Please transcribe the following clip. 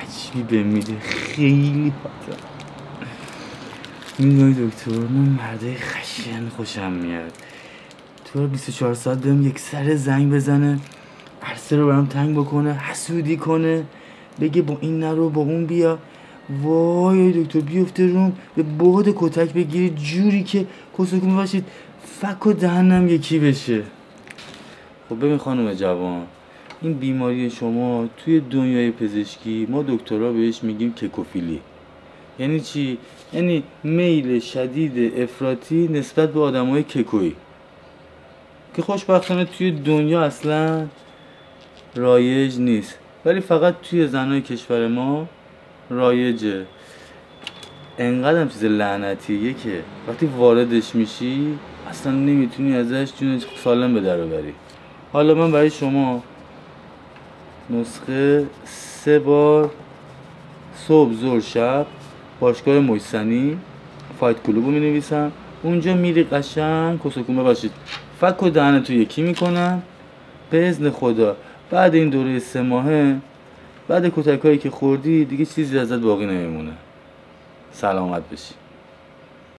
عجیبی به میده، خیلی حالا میدونی دکتر، من مرده خشن خوشم میاد. تو 24 ساعت بهم یک سر زنگ بزنه، عرصه رو برام تنگ بکنه، حسودی کنه، بگه با این نرو با اون بیا. وای دکتر بیفته روم به باد کتک بگیری جوری که کسکومه باشید فک و دهنم یکی بشه. خب ببین خانم جوان، این بیماری شما توی دنیای پزشکی ما دکترها بهش میگیم ککوفیلی. یعنی چی؟ یعنی میل شدید افراطی نسبت به آدمای ککویی که خوشبختانه توی دنیا اصلا رایج نیست، ولی فقط توی زنای کشور ما رایجه. انقدر هم چیز لعنتیه که وقتی واردش میشی اصلا نمیتونی ازش جون سالم به در ببری. حالا من برای شما نسخه 3 بار صبح ظهر شب باشگاه محسنی فایت کلوب رو می نویسم، اونجا میری قشنگ کسکومه باشید فک و دهنتو یکی میکنم به اذن خدا. بعد این دوره 3 ماهه، بعد کتکایی که خوردی دیگه چیزی ازت باقی نمیمونه. سلامت بشی.